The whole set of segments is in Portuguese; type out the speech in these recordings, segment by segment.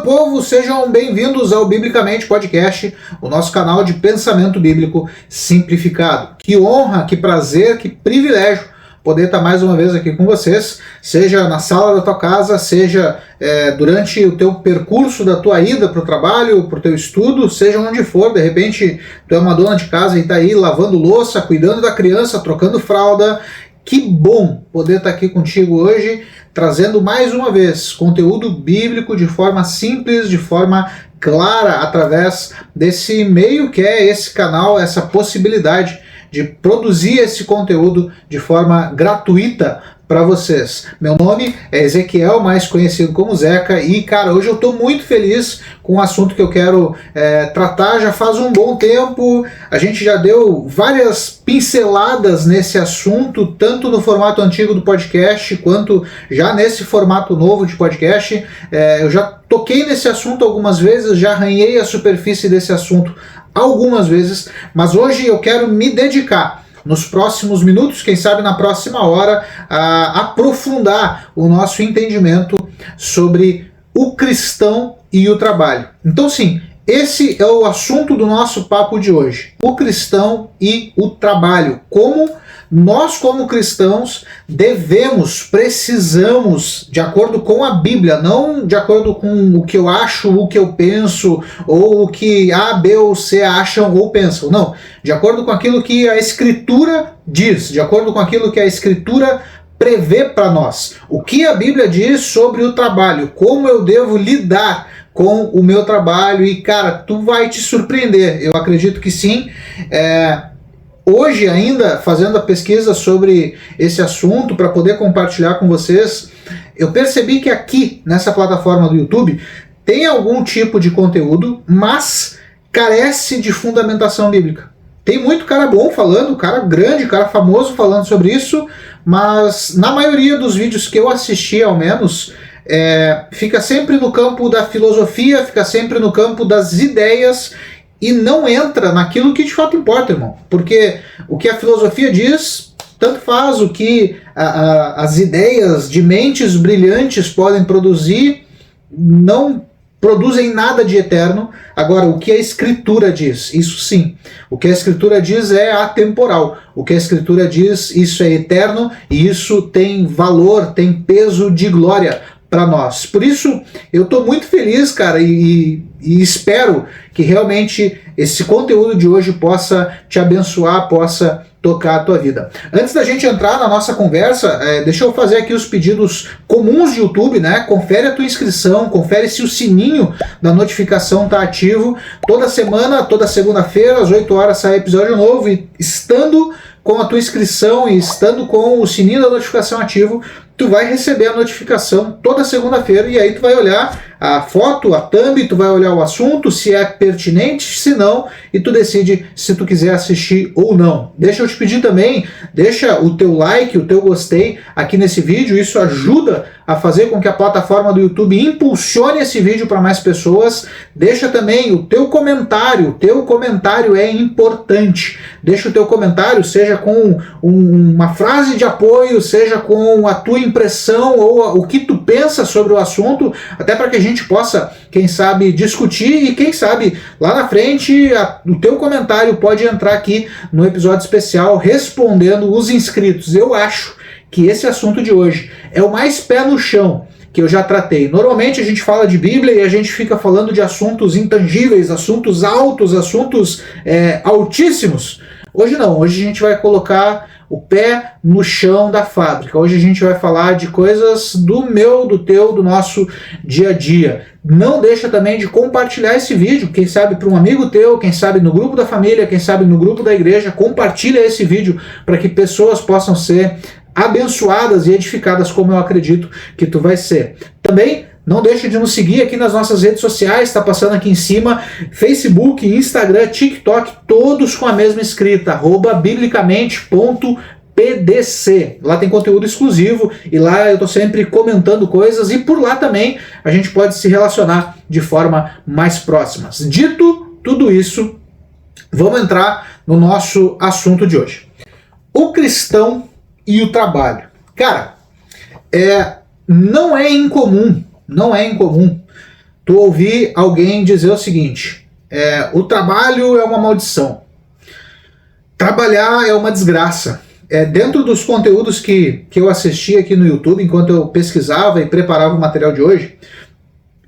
meu povo, sejam bem-vindos ao Biblicamente Podcast, o nosso canal de pensamento bíblico simplificado. Que honra, que prazer, que privilégio poder estar mais uma vez aqui com vocês, seja na sala da tua casa, seja durante o teu percurso da tua ida para o trabalho, para o teu estudo, seja onde for. De repente tu é uma dona de casa e está aí lavando louça, cuidando da criança, trocando fralda. Que bom poder estar aqui contigo hoje, trazendo mais uma vez conteúdo bíblico de forma simples, de forma clara, através desse meio que é esse canal, essa possibilidade de produzir esse conteúdo de forma gratuita para vocês. Meu nome é Ezequiel, mais conhecido como Zeca, e cara, hoje eu estou muito feliz com o assunto que eu quero tratar. Já faz um bom tempo, a gente já deu várias pinceladas nesse assunto, tanto no formato antigo do podcast, quanto já nesse formato novo de podcast. Eu já toquei nesse assunto algumas vezes, já arranhei a superfície desse assunto algumas vezes, mas hoje eu quero me dedicar nos próximos minutos, quem sabe na próxima hora, a aprofundar o nosso entendimento sobre o cristão e o trabalho. Então sim, esse é o assunto do nosso papo de hoje, o cristão e o trabalho. Como nós, como cristãos, precisamos, de acordo com a Bíblia, não de acordo com o que eu acho, o que eu penso, ou o que A, B ou C acham ou pensam. Não, de acordo com aquilo que a Escritura diz, de acordo com aquilo que a Escritura prevê para nós. O que a Bíblia diz sobre o trabalho, como eu devo lidar com o meu trabalho. E cara, tu vai te surpreender, eu acredito que sim. Hoje ainda, fazendo a pesquisa sobre esse assunto para poder compartilhar com vocês, eu percebi que aqui, nessa plataforma do YouTube, tem algum tipo de conteúdo, mas carece de fundamentação bíblica. Tem muito cara bom falando, cara grande, cara famoso falando sobre isso, mas na maioria dos vídeos que eu assisti, ao menos, fica sempre no campo da filosofia, fica sempre no campo das ideias, e não entra naquilo que de fato importa, irmão. Porque o que a filosofia diz, tanto faz. O que as ideias de mentes brilhantes podem produzir, não produzem nada de eterno. Agora, o que a Escritura diz, isso sim. O que a Escritura diz é atemporal. O que a Escritura diz, isso é eterno, e isso tem valor, tem peso de glória para nós. Por isso, eu estou muito feliz, cara, e espero que realmente esse conteúdo de hoje possa te abençoar, possa tocar a tua vida. Antes da gente entrar na nossa conversa, deixa eu fazer aqui os pedidos comuns de YouTube, né? Confere a tua inscrição, confere se o sininho da notificação está ativo. Toda semana, toda segunda-feira, às 8 horas, sai episódio novo, e estando com a tua inscrição e estando com o sininho da notificação ativo, tu vai receber a notificação toda segunda-feira, e aí tu vai olhar a foto, a thumb, tu vai olhar o assunto, se é pertinente, se não, e tu decide se tu quiser assistir ou não. Deixa eu te pedir também, deixa o teu like, o teu gostei aqui nesse vídeo. Isso ajuda a fazer com que a plataforma do YouTube impulsione esse vídeo para mais pessoas. Deixa também o teu comentário é importante. Deixa o teu comentário, seja com uma frase de apoio, seja com a tua impressão ou o que tu pensa sobre o assunto, até para que a gente possa, quem sabe, discutir, e quem sabe lá na frente o teu comentário pode entrar aqui no episódio especial respondendo os inscritos. Eu acho que esse assunto de hoje é o mais pé no chão que eu já tratei. Normalmente a gente fala de Bíblia e a gente fica falando de assuntos intangíveis, assuntos altos, assuntos altíssimos. Hoje não, hoje a gente vai colocar o pé no chão da fábrica. Hoje a gente vai falar de coisas do meu, do teu, do nosso dia a dia. Não deixa também de compartilhar esse vídeo, quem sabe para um amigo teu, quem sabe no grupo da família, quem sabe no grupo da igreja. Compartilha esse vídeo para que pessoas possam ser abençoadas e edificadas, como eu acredito que tu vai ser. Também não deixe de nos seguir aqui nas nossas redes sociais, está passando aqui em cima, Facebook, Instagram, TikTok, todos com a mesma escrita, @biblicamente.pdc. Lá tem conteúdo exclusivo e lá eu estou sempre comentando coisas, e por lá também a gente pode se relacionar de forma mais próxima. Dito tudo isso, vamos entrar no nosso assunto de hoje. O cristão e o trabalho. Cara, não é incomum tu ouvir alguém dizer o seguinte: o trabalho é uma maldição, trabalhar é uma desgraça. Dentro dos conteúdos que eu assisti aqui no YouTube, enquanto eu pesquisava e preparava o material de hoje,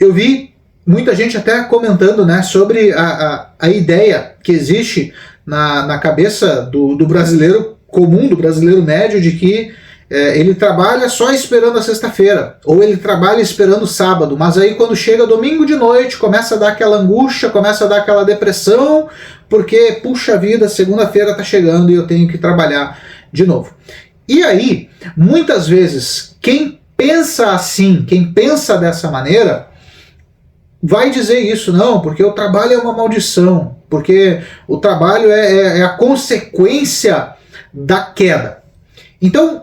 eu vi muita gente até comentando, né, sobre a ideia que existe na cabeça do brasileiro comum, do brasileiro médio, de que ele trabalha só esperando a sexta-feira, ou ele trabalha esperando o sábado, mas aí quando chega domingo de noite começa a dar aquela angústia, começa a dar aquela depressão, porque, puxa vida, segunda-feira está chegando e eu tenho que trabalhar de novo. E aí, muitas vezes, quem pensa assim, quem pensa dessa maneira, vai dizer isso: não, porque o trabalho é uma maldição, porque o trabalho é a consequência da queda. Então,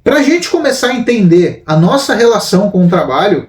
para a gente começar a entender a nossa relação com o trabalho,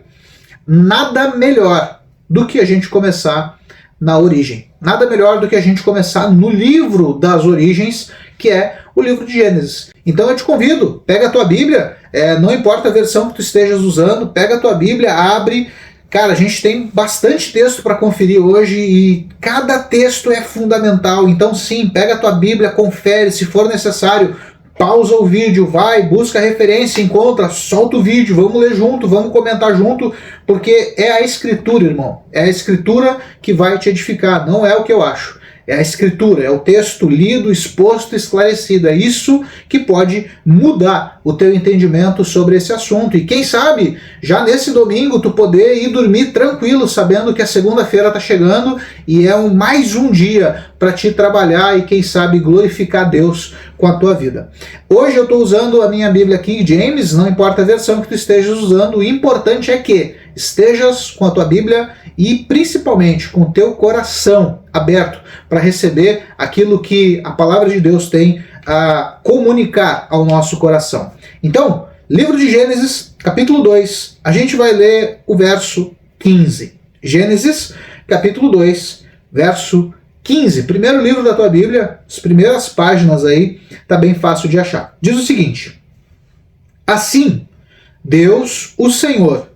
nada melhor do que a gente começar na origem. Nada melhor do que a gente começar no livro das origens, que é o livro de Gênesis. Então eu te convido, pega a tua Bíblia, não importa a versão que tu estejas usando, pega a tua Bíblia, abre. Cara, a gente tem bastante texto para conferir hoje e cada texto é fundamental. Então sim, pega a tua Bíblia, confere, se for necessário, pausa o vídeo, vai, busca a referência, encontra, solta o vídeo, vamos ler junto, vamos comentar junto, porque é a Escritura, irmão. É a Escritura que vai te edificar, não é o que eu acho. É a Escritura, é o texto lido, exposto, esclarecido. É isso que pode mudar o teu entendimento sobre esse assunto. E quem sabe, já nesse domingo, tu poder ir dormir tranquilo, sabendo que a segunda-feira está chegando e é mais um dia para te trabalhar e, quem sabe, glorificar Deus com a tua vida. Hoje eu estou usando a minha Bíblia King James, não importa a versão que tu estejas usando, o importante é que estejas com a tua Bíblia e principalmente com o teu coração aberto para receber aquilo que a palavra de Deus tem a comunicar ao nosso coração. Então, livro de Gênesis, capítulo 2, a gente vai ler o verso 15. Gênesis, capítulo 2, verso 15. Primeiro livro da tua Bíblia, as primeiras páginas aí, tá bem fácil de achar. Diz o seguinte: assim, Deus, o Senhor,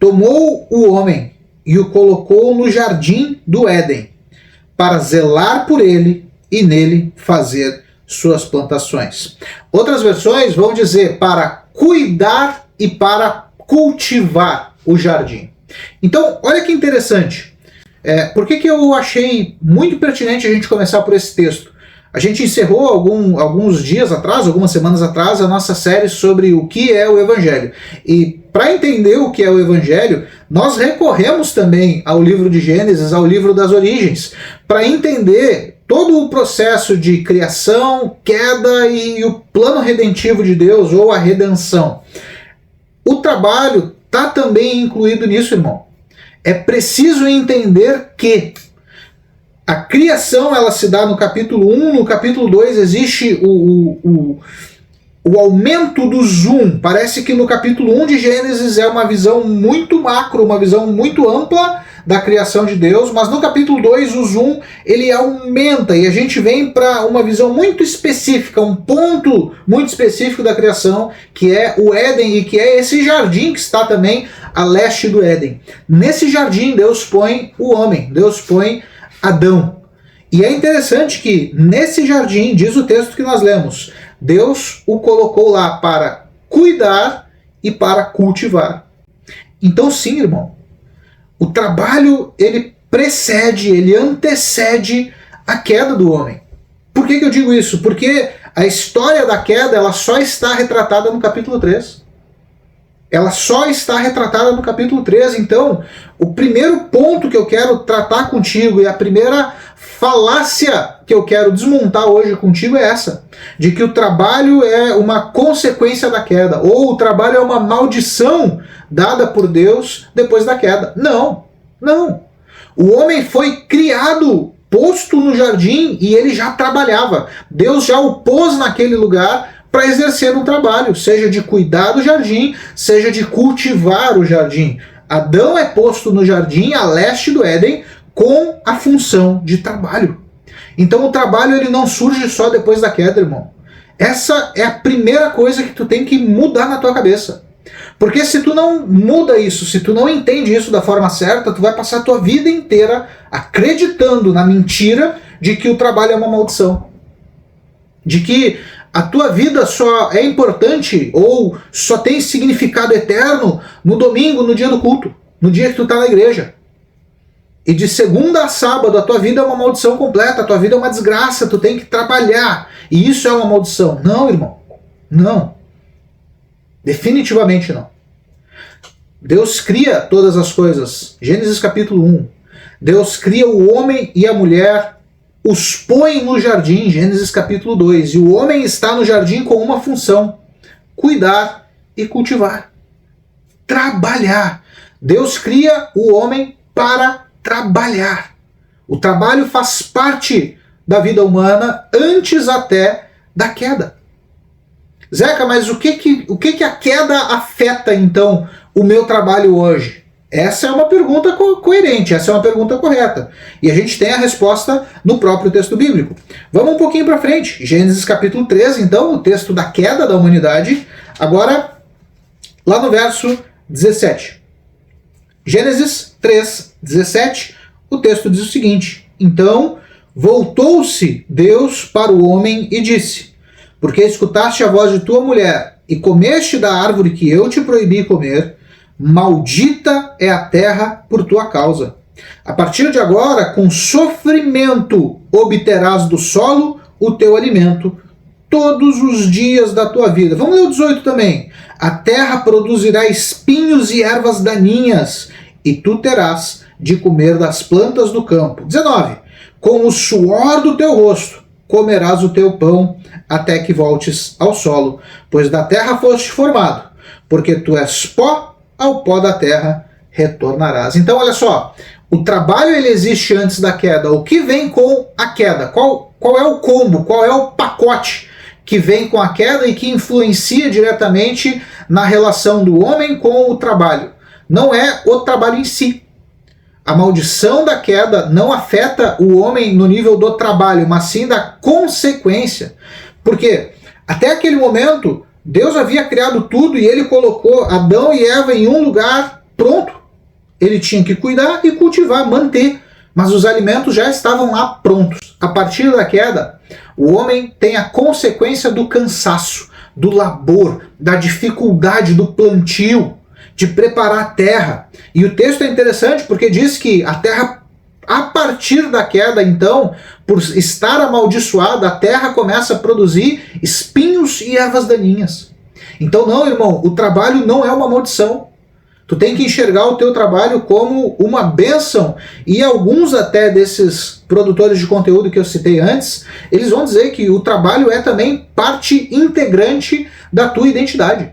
tomou o homem e o colocou no jardim do Éden, para zelar por ele e nele fazer suas plantações. Outras versões vão dizer para cuidar e para cultivar o jardim. Então, olha que interessante. Por que eu achei muito pertinente a gente começar por esse texto? A gente encerrou alguns dias atrás, algumas semanas atrás, a nossa série sobre o que é o Evangelho. E para entender o que é o Evangelho, nós recorremos também ao livro de Gênesis, ao livro das origens, para entender todo o processo de criação, queda e o plano redentivo de Deus, ou a redenção. O trabalho está também incluído nisso, irmão. É preciso entender que a criação ela se dá no capítulo 1, no capítulo 2 existe o aumento do zoom. Parece que no capítulo 1 de Gênesis é uma visão muito macro, uma visão muito ampla da criação de Deus, mas no capítulo 2 o zoom ele aumenta e a gente vem para uma visão muito específica, um ponto muito específico da criação, que é o Éden e que é esse jardim que está também a leste do Éden. Nesse jardim Deus põe o homem, Deus põe Adão. E é interessante que nesse jardim, diz o texto que nós lemos, Deus o colocou lá para cuidar e para cultivar. Então sim, irmão, o trabalho ele precede, ele antecede a queda do homem. Por que eu digo isso? Porque a história da queda ela só está retratada no capítulo 3. Ela só está retratada no capítulo 3. Então, o primeiro ponto que eu quero tratar contigo e a primeira falácia que eu quero desmontar hoje contigo é essa, de que o trabalho é uma consequência da queda, ou o trabalho é uma maldição dada por Deus depois da queda. Não, não. O homem foi criado, posto no jardim e ele já trabalhava. Deus já o pôs naquele lugar para exercer um trabalho, seja de cuidar do jardim, seja de cultivar o jardim. Adão é posto no jardim a leste do Éden com a função de trabalho. Então o trabalho ele não surge só depois da queda, irmão. Essa é a primeira coisa que tu tem que mudar na tua cabeça. Porque se tu não muda isso, se tu não entende isso da forma certa, tu vai passar a tua vida inteira acreditando na mentira de que o trabalho é uma maldição. De que a tua vida só é importante ou só tem significado eterno no domingo, no dia do culto, no dia que tu está na igreja. E de segunda a sábado a tua vida é uma maldição completa, a tua vida é uma desgraça, tu tem que trabalhar. E isso é uma maldição. Não, irmão. Não. Definitivamente não. Deus cria todas as coisas. Gênesis capítulo 1. Deus cria o homem e a mulher, os põe no jardim, Gênesis capítulo 2. E o homem está no jardim com uma função: cuidar e cultivar. Trabalhar. Deus cria o homem para trabalhar. O trabalho faz parte da vida humana antes até da queda. Zeca, mas o que a queda afeta então o meu trabalho hoje? Essa é uma pergunta coerente, essa é uma pergunta correta. E a gente tem a resposta no próprio texto bíblico. Vamos um pouquinho para frente. Gênesis capítulo 13, então, o texto da queda da humanidade. Agora, lá no verso 17. Gênesis 3, 17, o texto diz o seguinte: então voltou-se Deus para o homem e disse: porque escutaste a voz de tua mulher e comeste da árvore que eu te proibi comer, maldita é a terra por tua causa. A partir de agora, com sofrimento obterás do solo o teu alimento todos os dias da tua vida. Vamos ler o 18 também. A terra produzirá espinhos e ervas daninhas, e tu terás de comer das plantas do campo. 19. Com o suor do teu rosto comerás o teu pão até que voltes ao solo, pois da terra foste formado, porque tu és pó, ao pó da terra retornarás. Então, olha só, o trabalho ele existe antes da queda. O que vem com a queda? Qual é o combo? Qual é o pacote que vem com a queda e que influencia diretamente na relação do homem com o trabalho? Não é o trabalho em si. A maldição da queda não afeta o homem no nível do trabalho, mas sim da consequência. Porque até aquele momento, Deus havia criado tudo e ele colocou Adão e Eva em um lugar pronto. Ele tinha que cuidar e cultivar, manter. Mas os alimentos já estavam lá prontos. A partir da queda, o homem tem a consequência do cansaço, do labor, da dificuldade do plantio, de preparar a terra. E o texto é interessante porque diz que a terra, a partir da queda, então, por estar amaldiçoada, a terra começa a produzir espinhos e ervas daninhas. Então não, irmão, o trabalho não é uma maldição. Tu tem que enxergar o teu trabalho como uma bênção. E alguns até desses produtores de conteúdo que eu citei antes, eles vão dizer que o trabalho é também parte integrante da tua identidade.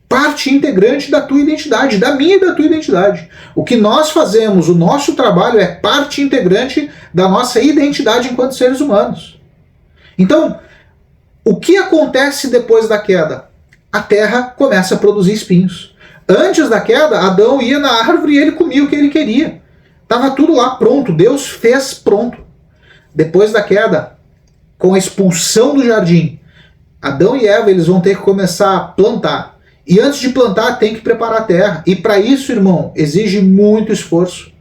Parte integrante da tua identidade, da minha e da tua identidade. O que nós fazemos, o nosso trabalho é parte integrante da nossa identidade enquanto seres humanos. Então, o que acontece depois da queda? A terra começa a produzir espinhos. Antes da queda, Adão ia na árvore e ele comia o que ele queria. Estava tudo lá pronto, Deus fez pronto. Depois da queda, com a expulsão do jardim, Adão e Eva eles vão ter que começar a plantar. E antes de plantar, tem que preparar a terra. E para isso, irmão, exige muito esforço.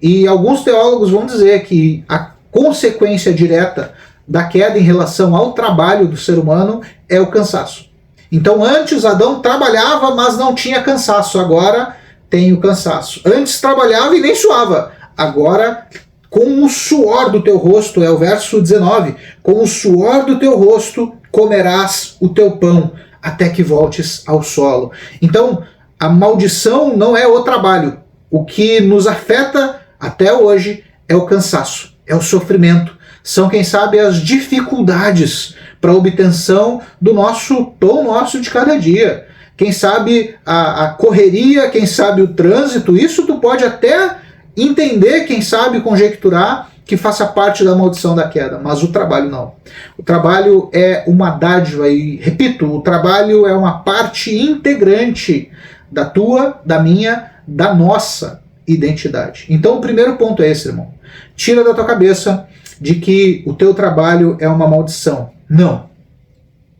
E alguns teólogos vão dizer que a consequência direta da queda em relação ao trabalho do ser humano é o cansaço. Então antes Adão trabalhava, mas não tinha cansaço. Agora tem o cansaço. Antes trabalhava e nem suava. Agora, com o suor do teu rosto, é o verso 19, com o suor do teu rosto comerás o teu pão, até que voltes ao solo. Então, a maldição não é o trabalho. O que nos afeta até hoje é o cansaço, é o sofrimento. São, quem sabe, as dificuldades para a obtenção do nosso pão nosso de cada dia. Quem sabe a correria, quem sabe o trânsito, isso tu pode até entender, quem sabe conjecturar, que faça parte da maldição da queda, mas o trabalho não. O trabalho é uma dádiva e, repito, o trabalho é uma parte integrante da tua, da minha, da nossa identidade. Então o primeiro ponto é esse, irmão. Tira da tua cabeça de que o teu trabalho é uma maldição. Não.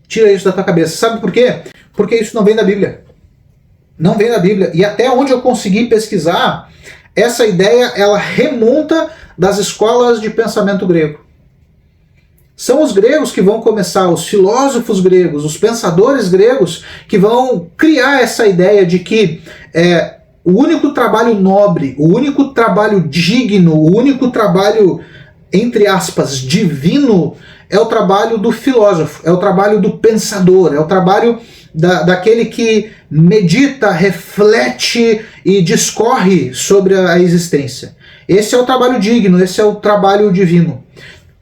Tira isso da tua cabeça. Sabe por quê? Porque isso não vem da Bíblia. não vem da Bíblia. E até onde eu consegui pesquisar, essa ideia ela remonta das escolas de pensamento grego. São os gregos que vão começar, os filósofos gregos, os pensadores gregos, que vão criar essa ideia de que o único trabalho nobre, o único trabalho digno, o único trabalho, entre aspas, divino, é o trabalho do filósofo, é o trabalho do pensador, é o trabalho daquele que medita, reflete e discorre sobre a existência. Esse é o trabalho digno, esse é o trabalho divino.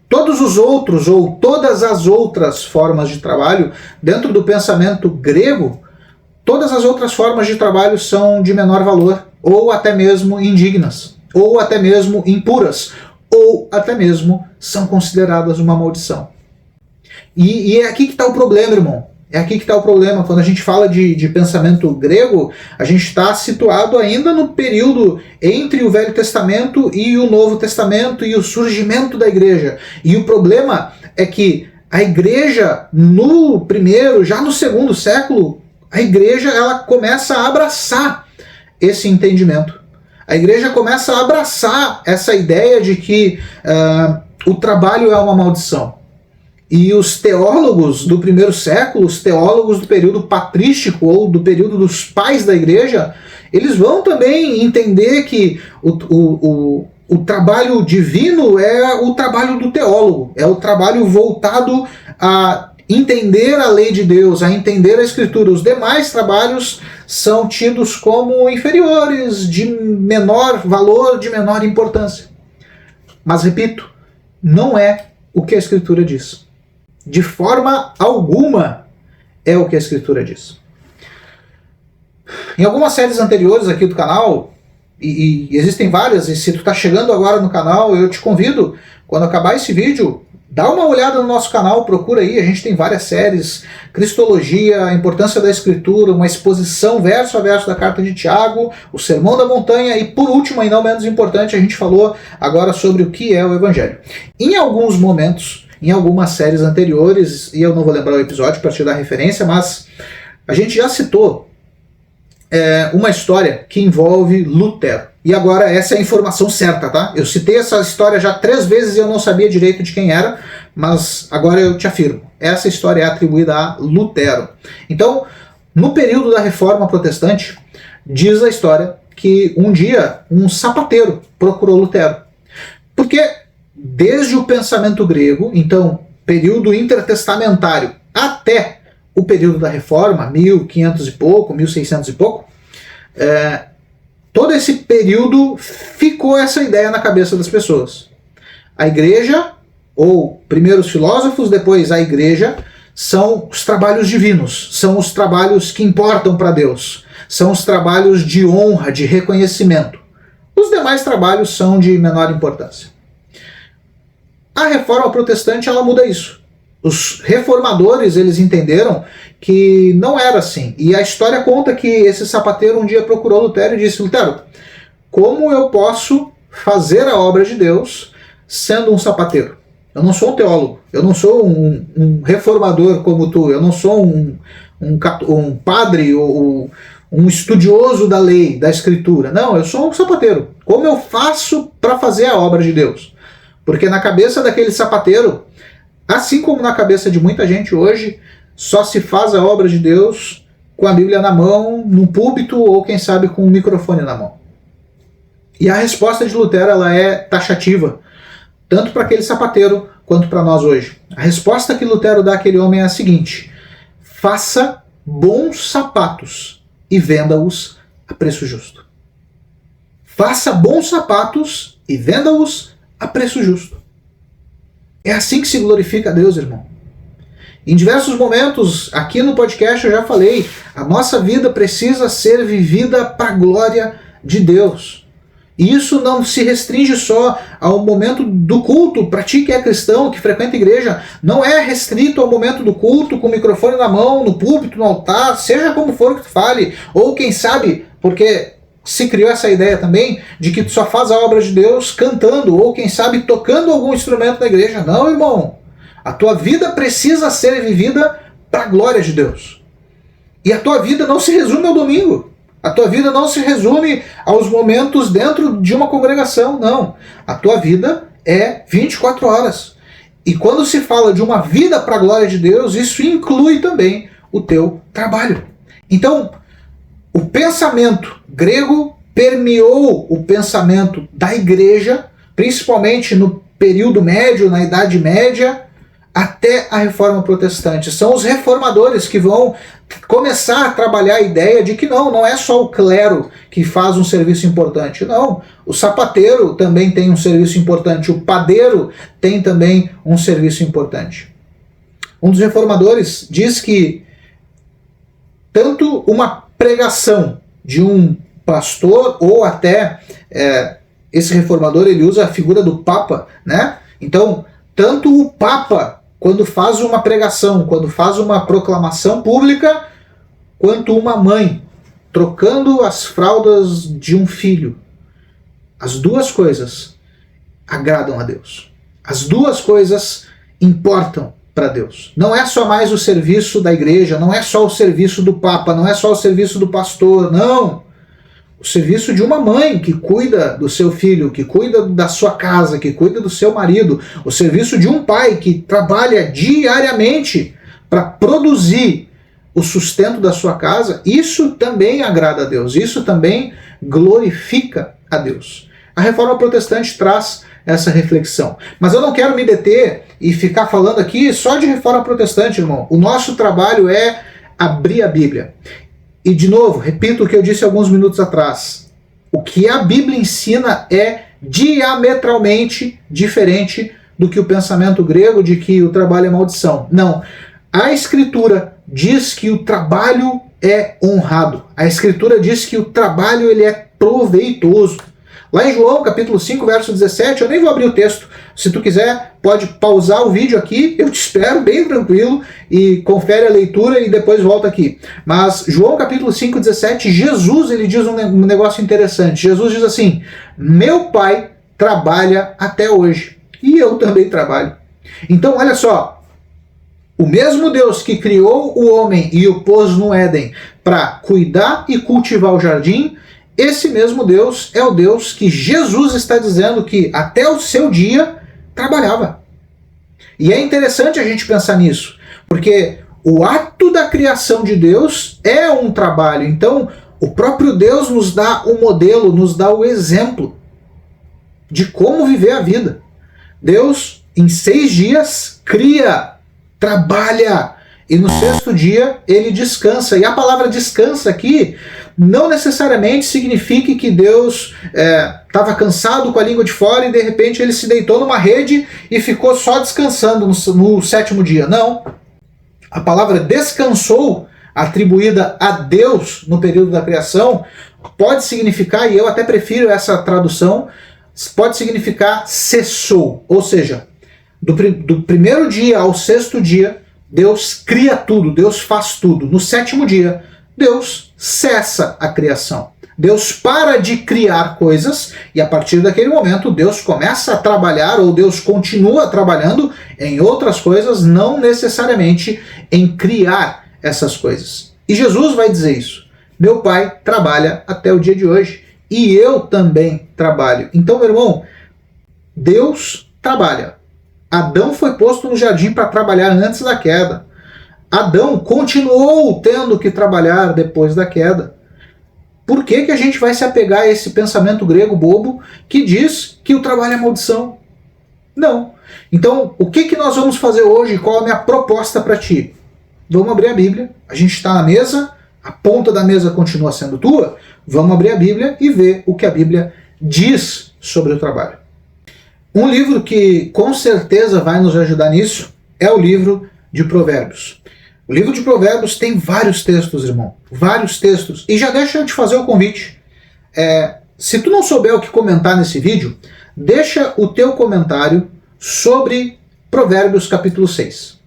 Todos os outros, ou todas as outras formas de trabalho, dentro do pensamento grego, todas as outras formas de trabalho são de menor valor, ou até mesmo indignas, ou até mesmo impuras, ou até mesmo são consideradas uma maldição. E é aqui que está o problema, irmão. É aqui que está o problema. Quando a gente fala de pensamento grego, a gente está situado ainda no período entre o Velho Testamento e o Novo Testamento e o surgimento da igreja. E o problema é que a igreja, no primeiro, já no segundo século, a igreja ela começa a abraçar esse entendimento. A igreja começa a abraçar essa ideia de que o trabalho é uma maldição. E os teólogos do primeiro século, os teólogos do período patrístico ou do período dos pais da igreja, eles vão também entender que o trabalho divino é o trabalho do teólogo, é o trabalho voltado a entender a lei de Deus, a entender a Escritura. Os demais trabalhos são tidos como inferiores, de menor valor, de menor importância. Mas, repito, não é o que a Escritura diz. De forma alguma é o que a Escritura diz. Em algumas séries anteriores aqui do canal, e existem várias, e se tu está chegando agora no canal, eu te convido, quando acabar esse vídeo, dá uma olhada no nosso canal, procura aí, a gente tem várias séries, Cristologia, a importância da Escritura, uma exposição verso a verso da carta de Tiago, o Sermão da Montanha, e por último, e não menos importante, a gente falou agora sobre o que é o Evangelho. Em alguns momentos, em algumas séries anteriores, e eu não vou lembrar o episódio para te dar referência, mas a gente já citou uma história que envolve Lutero. E agora essa é a informação certa, tá? Eu citei essa história já 3 vezes e eu não sabia direito de quem era, mas agora eu te afirmo. Essa história é atribuída a Lutero. Então, no período da Reforma Protestante, diz a história que um dia um sapateiro procurou Lutero. Porque desde o pensamento grego, então, período intertestamentário, até o período da Reforma, 1500 e pouco, 1600 e pouco, todo esse período ficou essa ideia na cabeça das pessoas. A igreja, ou primeiro os filósofos, depois a igreja, são os trabalhos divinos, são os trabalhos que importam para Deus, são os trabalhos de honra, de reconhecimento. Os demais trabalhos são de menor importância. A Reforma Protestante ela muda isso. Os reformadores eles entenderam que não era assim. E a história conta que esse sapateiro um dia procurou Lutero e disse: Lutero, como eu posso fazer a obra de Deus sendo um sapateiro? Eu não sou um teólogo, eu não sou um reformador como tu, eu não sou um padre ou um estudioso da lei, da Escritura. Não, eu sou um sapateiro. Como eu faço para fazer a obra de Deus? Porque na cabeça daquele sapateiro, assim como na cabeça de muita gente hoje, só se faz a obra de Deus com a Bíblia na mão, num púlpito ou quem sabe com um microfone na mão. E a resposta de Lutero ela é taxativa, tanto para aquele sapateiro quanto para nós hoje. A resposta que Lutero dá àquele homem é a seguinte: faça bons sapatos e venda-os a preço justo. Faça bons sapatos e venda-os a preço justo. É assim que se glorifica a Deus, irmão. Em diversos momentos, aqui no podcast eu já falei, a nossa vida precisa ser vivida para a glória de Deus. E isso não se restringe só ao momento do culto. Para ti que é cristão, que frequenta a igreja, não é restrito ao momento do culto, com o microfone na mão, no púlpito, no altar, seja como for que tu fale, ou quem sabe, porque se criou essa ideia também de que tu só faz a obra de Deus cantando, ou quem sabe tocando algum instrumento na igreja. Não, irmão. A tua vida precisa ser vivida para a glória de Deus. E a tua vida não se resume ao domingo. A tua vida não se resume aos momentos dentro de uma congregação, não. A tua vida é 24 horas. E quando se fala de uma vida para a glória de Deus, isso inclui também o teu trabalho. Então, o pensamento grego permeou o pensamento da igreja, principalmente no período médio, na Idade Média, até a Reforma Protestante. São os reformadores que vão começar a trabalhar a ideia de que não é só o clero que faz um serviço importante. Não, o sapateiro também tem um serviço importante, o padeiro tem também um serviço importante. Um dos reformadores diz que tanto uma pregação de um pastor, ou até esse reformador ele usa a figura do Papa, né? Então, tanto o Papa, quando faz uma pregação, quando faz uma proclamação pública, quanto uma mãe trocando as fraldas de um filho. As duas coisas agradam a Deus. As duas coisas importam para Deus. Não é só mais o serviço da igreja, não é só o serviço do Papa, não é só o serviço do pastor, não. O serviço de uma mãe que cuida do seu filho, que cuida da sua casa, que cuida do seu marido. O serviço de um pai que trabalha diariamente para produzir o sustento da sua casa. Isso também agrada a Deus, isso também glorifica a Deus. A Reforma Protestante traz essa reflexão. Mas eu não quero me deter e ficar falando aqui só de Reforma Protestante, irmão. O nosso trabalho é abrir a Bíblia. E de novo, repito o que eu disse alguns minutos atrás. O que a Bíblia ensina é diametralmente diferente do que o pensamento grego de que o trabalho é maldição. Não. A Escritura diz que o trabalho é honrado. A Escritura diz que o trabalho ele é proveitoso. Lá em João, capítulo 5, verso 17, eu nem vou abrir o texto. Se tu quiser, pode pausar o vídeo aqui, eu te espero bem tranquilo e confere a leitura e depois volta aqui. Mas João, capítulo 5, 17, Jesus ele diz um negócio interessante. Jesus diz assim: meu Pai trabalha até hoje e eu também trabalho. Então, olha só, o mesmo Deus que criou o homem e o pôs no Éden para cuidar e cultivar o jardim, esse mesmo Deus é o Deus que Jesus está dizendo que até o seu dia trabalhava. E é interessante a gente pensar nisso, porque o ato da criação de Deus é um trabalho. Então, o próprio Deus nos dá o modelo, nos dá o exemplo de como viver a vida. Deus, em 6 dias, cria, trabalha, e no 6º dia ele descansa. E a palavra descansa aqui não necessariamente significa que Deus estava cansado com a língua de fora e de repente ele se deitou numa rede e ficou só descansando no 7º dia. Não. A palavra descansou, atribuída a Deus no período da criação, pode significar, e eu até prefiro essa tradução, pode significar cessou. Ou seja, do primeiro dia ao 6º dia, Deus cria tudo, Deus faz tudo. No 7º dia, Deus cessa a criação. Deus para de criar coisas e a partir daquele momento Deus começa a trabalhar, ou Deus continua trabalhando em outras coisas, não necessariamente em criar essas coisas. E Jesus vai dizer isso. Meu Pai trabalha até o dia de hoje e eu também trabalho. Então, meu irmão, Deus trabalha. Adão foi posto no jardim para trabalhar antes da queda. Adão continuou tendo que trabalhar depois da queda. Por que a gente vai se apegar a esse pensamento grego bobo que diz que o trabalho é maldição? Não. Então, o que nós vamos fazer hoje? Qual a minha proposta para ti? Vamos abrir a Bíblia. A gente está na mesa, a ponta da mesa continua sendo tua. Vamos abrir a Bíblia e ver o que a Bíblia diz sobre o trabalho. Um livro que com certeza vai nos ajudar nisso é o livro de Provérbios. O livro de Provérbios tem vários textos, irmão. Vários textos. E já deixa eu te fazer o convite. Se tu não souber o que comentar nesse vídeo, deixa o teu comentário sobre Provérbios capítulo 6.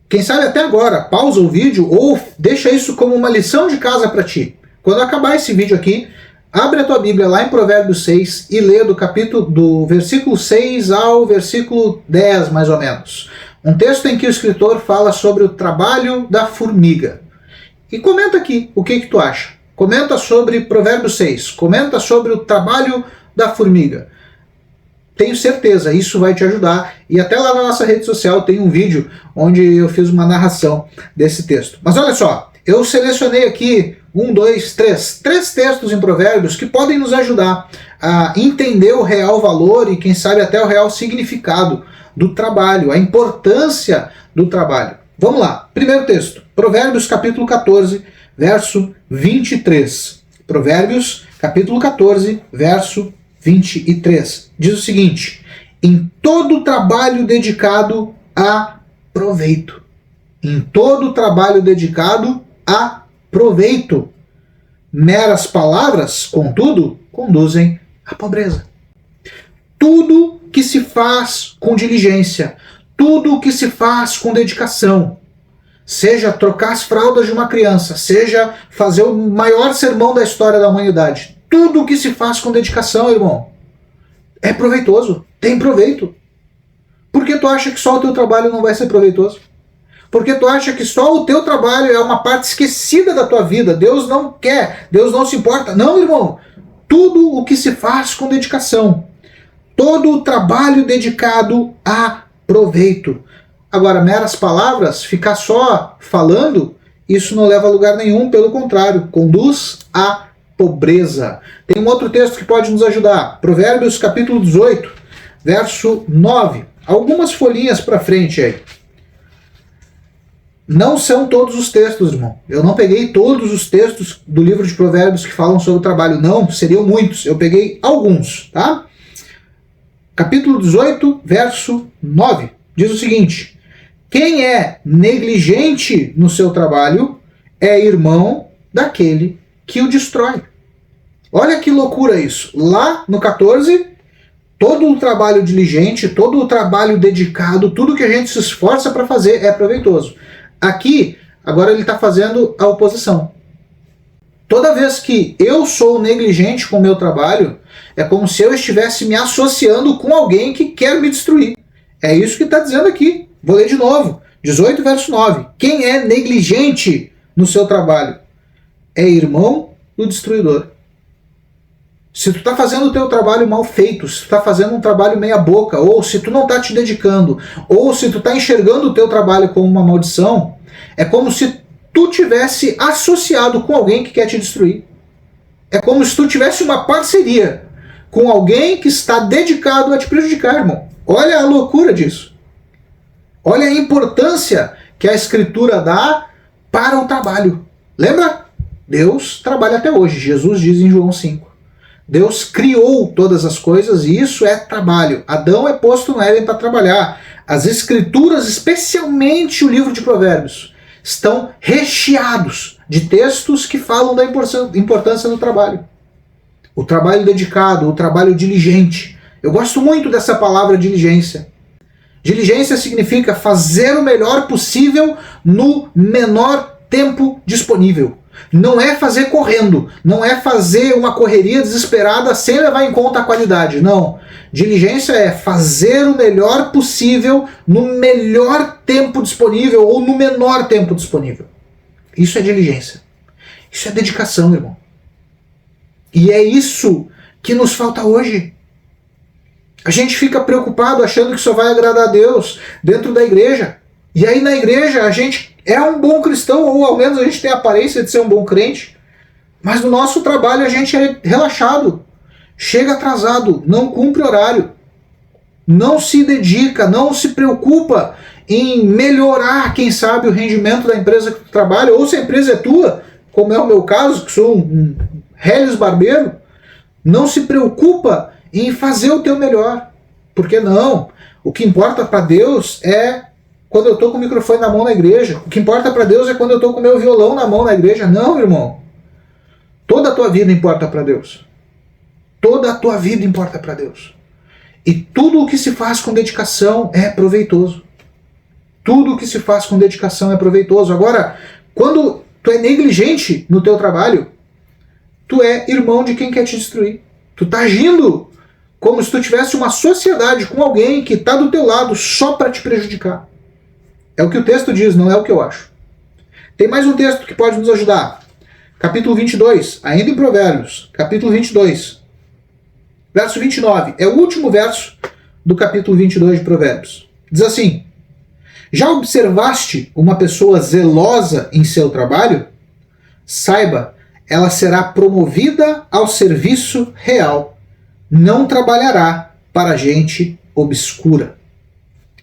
Quem sabe até agora, pausa o vídeo ou deixa isso como uma lição de casa para ti. Quando acabar esse vídeo aqui, abre a tua Bíblia lá em Provérbios 6 e lê do versículo 6 ao versículo 10, mais ou menos. Um texto em que o escritor fala sobre o trabalho da formiga. E comenta aqui o que tu acha. comenta sobre Provérbios 6, comenta sobre o trabalho da formiga. Tenho certeza, isso vai te ajudar. E até lá na nossa rede social tem um vídeo onde eu fiz uma narração desse texto. Mas olha só, eu selecionei aqui três textos em Provérbios que podem nos ajudar a entender o real valor e quem sabe até o real significado do trabalho, a importância do trabalho. Vamos lá, primeiro texto, Provérbios capítulo 14, verso 23. Provérbios capítulo 14, verso 23. Diz o seguinte: em todo trabalho dedicado há proveito. Em todo trabalho dedicado há proveito. Meras palavras, contudo, conduzem à pobreza. Tudo que se faz com diligência, tudo que se faz com dedicação, seja trocar as fraldas de uma criança, seja fazer o maior sermão da história da humanidade, tudo que se faz com dedicação, irmão, é proveitoso, tem proveito. Por que tu acha que só o teu trabalho não vai ser proveitoso? Porque tu acha que só o teu trabalho é uma parte esquecida da tua vida, Deus não quer, Deus não se importa. Não, irmão, tudo o que se faz com dedicação, todo o trabalho dedicado a proveito. Agora, meras palavras, ficar só falando, isso não leva a lugar nenhum, pelo contrário, conduz à pobreza. Tem um outro texto que pode nos ajudar, Provérbios capítulo 18, verso 9. Algumas folhinhas para frente aí. Não são todos os textos, irmão. Eu não peguei todos os textos do livro de Provérbios que falam sobre o trabalho. Não, seriam muitos. Eu peguei alguns, tá? Capítulo 18, verso 9. Diz o seguinte: quem é negligente no seu trabalho é irmão daquele que o destrói. Olha que loucura isso. Lá no 14, todo o trabalho diligente, todo o trabalho dedicado, tudo que a gente se esforça para fazer é proveitoso. Aqui, agora ele está fazendo a oposição. Toda vez que eu sou negligente com o meu trabalho, é como se eu estivesse me associando com alguém que quer me destruir. É isso que está dizendo aqui. Vou ler de novo. 18, verso 9. Quem é negligente no seu trabalho é irmão do destruidor. Se tu está fazendo o teu trabalho mal feito, se tu está fazendo um trabalho meia boca, ou se tu não está te dedicando, ou se tu está enxergando o teu trabalho como uma maldição, é como se tu tivesse associado com alguém que quer te destruir. É como se tu tivesse uma parceria com alguém que está dedicado a te prejudicar, irmão. Olha a loucura disso. Olha a importância que a Escritura dá para o trabalho. Lembra? Deus trabalha até hoje. Jesus diz em João 5. Deus criou todas as coisas e isso é trabalho. Adão é posto no Éden para trabalhar. As Escrituras, especialmente o livro de Provérbios, estão recheados de textos que falam da importância do trabalho. O trabalho dedicado, o trabalho diligente. Eu gosto muito dessa palavra diligência. Diligência significa fazer o melhor possível no menor tempo disponível. Não é fazer correndo, não é fazer uma correria desesperada sem levar em conta a qualidade, não. Diligência é fazer o melhor possível no melhor tempo disponível ou no menor tempo disponível. Isso é diligência. Isso é dedicação, irmão. E é isso que nos falta hoje. A gente fica preocupado achando que só vai agradar a Deus dentro da igreja. E aí na igreja a gente é um bom cristão, ou ao menos a gente tem a aparência de ser um bom crente, mas no nosso trabalho a gente é relaxado, chega atrasado, não cumpre horário, não se dedica, não se preocupa em melhorar, quem sabe, o rendimento da empresa que tu trabalha, ou se a empresa é tua, como é o meu caso, que sou um reles barbeiro, não se preocupa em fazer o teu melhor. Por que não? O que importa para Deus é quando eu estou com o microfone na mão na igreja. O que importa para Deus é quando eu estou com o meu violão na mão na igreja. Não, irmão. Toda a tua vida importa para Deus. Toda a tua vida importa para Deus. E tudo o que se faz com dedicação é proveitoso. Tudo o que se faz com dedicação é proveitoso. Agora, quando tu é negligente no teu trabalho, tu é irmão de quem quer te destruir. Tu tá agindo como se tu tivesse uma sociedade com alguém que está do teu lado só para te prejudicar. É o que o texto diz, não é o que eu acho. Tem mais um texto que pode nos ajudar. capítulo 22, ainda em Provérbios, capítulo 22, verso 29, é o último verso do capítulo 22 de Provérbios. Diz assim: já observaste uma pessoa zelosa em seu trabalho? Saiba, ela será promovida ao serviço real. Não trabalhará para gente obscura.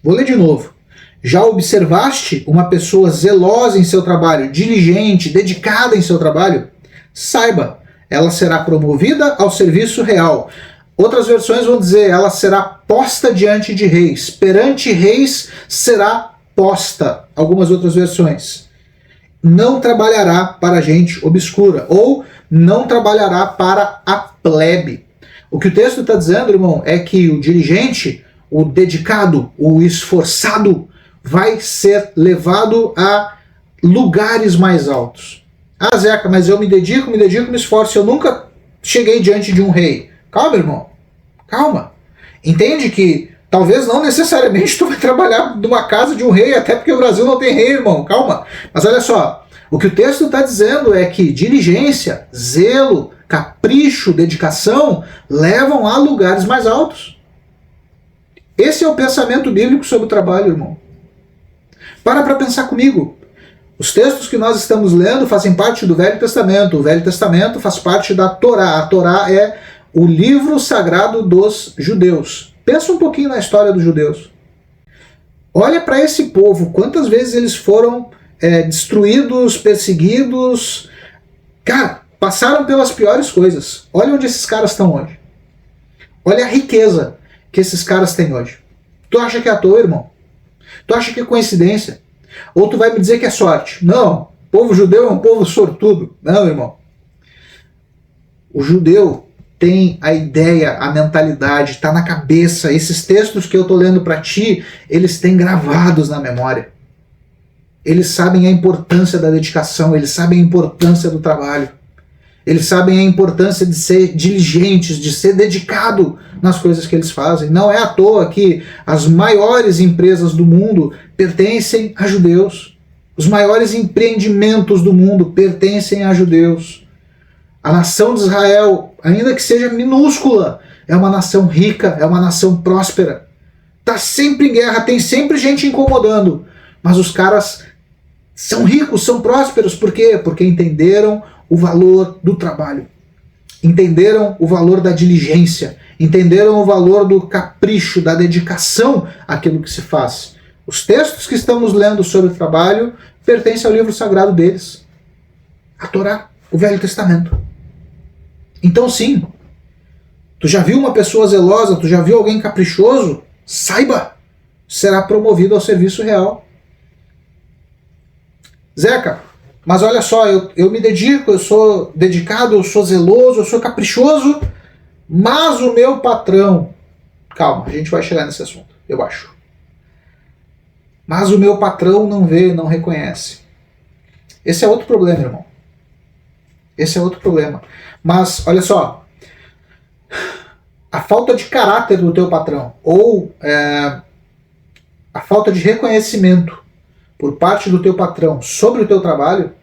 Vou ler de novo. Já observaste uma pessoa zelosa em seu trabalho, diligente, dedicada em seu trabalho? Saiba, ela será promovida ao serviço real. Outras versões vão dizer, ela será posta diante de reis. Perante reis será posta. Algumas outras versões. Não trabalhará para gente obscura. Ou não trabalhará para a plebe. O que o texto está dizendo, irmão, é que o diligente, o dedicado, o esforçado, vai ser levado a lugares mais altos. Ah, Zeca, mas eu me dedico, me esforço, eu nunca cheguei diante de um rei. Calma, irmão. Calma. Entende que talvez não necessariamente tu vai trabalhar numa casa de um rei, até porque o Brasil não tem rei, irmão. Calma. Mas olha só, o que o texto está dizendo é que diligência, zelo, capricho, dedicação levam a lugares mais altos. Esse é o pensamento bíblico sobre o trabalho, irmão. Para pensar comigo. Os textos que nós estamos lendo fazem parte do Velho Testamento. O Velho Testamento faz parte da Torá. A Torá é o livro sagrado dos judeus. Pensa um pouquinho na história dos judeus. Olha para esse povo, quantas vezes eles foram destruídos, perseguidos. Cara, passaram pelas piores coisas. Olha onde esses caras estão hoje. Olha a riqueza que esses caras têm hoje. Tu acha que é à toa, irmão? Tu acha que é coincidência? Ou tu vai me dizer que é sorte? Não, o povo judeu é um povo sortudo. Não, irmão. O judeu tem a ideia, a mentalidade, está na cabeça. Esses textos que eu estou lendo para ti, eles têm gravados na memória. Eles sabem a importância da dedicação, eles sabem a importância do trabalho. Eles sabem a importância de ser diligentes, de ser dedicado nas coisas que eles fazem. Não é à toa que as maiores empresas do mundo pertencem a judeus. Os maiores empreendimentos do mundo pertencem a judeus. A nação de Israel, ainda que seja minúscula, é uma nação rica, é uma nação próspera. Está sempre em guerra, tem sempre gente incomodando. Mas os caras são ricos, são prósperos. Por quê? Porque entenderam o valor do trabalho, entenderam o valor da diligência, entenderam o valor do capricho, da dedicação àquilo que se faz. Os textos que estamos lendo sobre o trabalho pertencem ao livro sagrado deles, a Torá, o Velho Testamento. Então sim, tu já viu uma pessoa zelosa, tu já viu alguém caprichoso? Saiba, será promovido ao serviço real. Zeca, mas olha só, eu me dedico, eu sou dedicado, eu sou zeloso, eu sou caprichoso, mas o meu patrão... Calma, a gente vai chegar nesse assunto, eu acho. Mas o meu patrão não vê, não reconhece. Esse é outro problema, irmão. Esse é outro problema. Mas, olha só, a falta de caráter do teu patrão, ou a falta de reconhecimento por parte do teu patrão sobre o teu trabalho,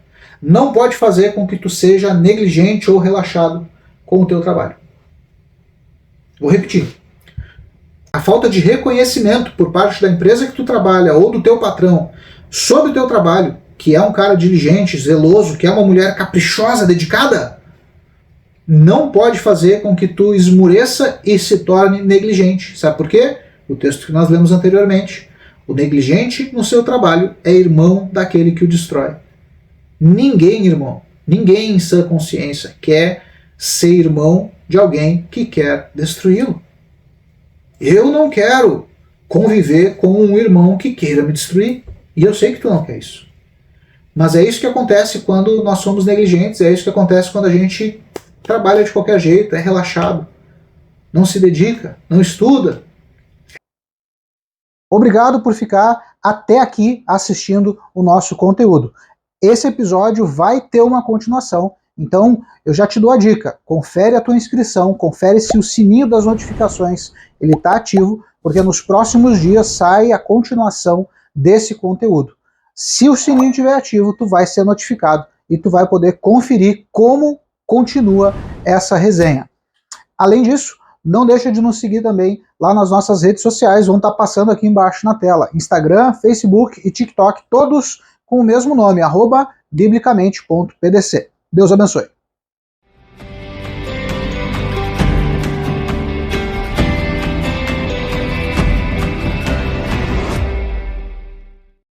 não pode fazer com que tu seja negligente ou relaxado com o teu trabalho. Vou repetir. A falta de reconhecimento por parte da empresa que tu trabalha ou do teu patrão sobre o teu trabalho, que é um cara diligente, zeloso, que é uma mulher caprichosa, dedicada, não pode fazer com que tu esmureça e se torne negligente. Sabe por quê? O texto que nós lemos anteriormente. O negligente no seu trabalho é irmão daquele que o destrói. Ninguém, irmão, ninguém em sã consciência quer ser irmão de alguém que quer destruí-lo. Eu não quero conviver com um irmão que queira me destruir. E eu sei que tu não quer isso. Mas é isso que acontece quando nós somos negligentes, é isso que acontece quando a gente trabalha de qualquer jeito, é relaxado, não se dedica, não estuda. Obrigado por ficar até aqui assistindo o nosso conteúdo. Esse episódio vai ter uma continuação, então eu já te dou a dica, confere a tua inscrição, confere se o sininho das notificações ele está ativo, porque nos próximos dias sai a continuação desse conteúdo. Se o sininho estiver ativo, tu vai ser notificado e tu vai poder conferir como continua essa resenha. Além disso, não deixa de nos seguir também lá nas nossas redes sociais, vão estar passando aqui embaixo na tela. Instagram, Facebook e TikTok, todos com o mesmo nome, @biblicamente.pdc. Deus abençoe.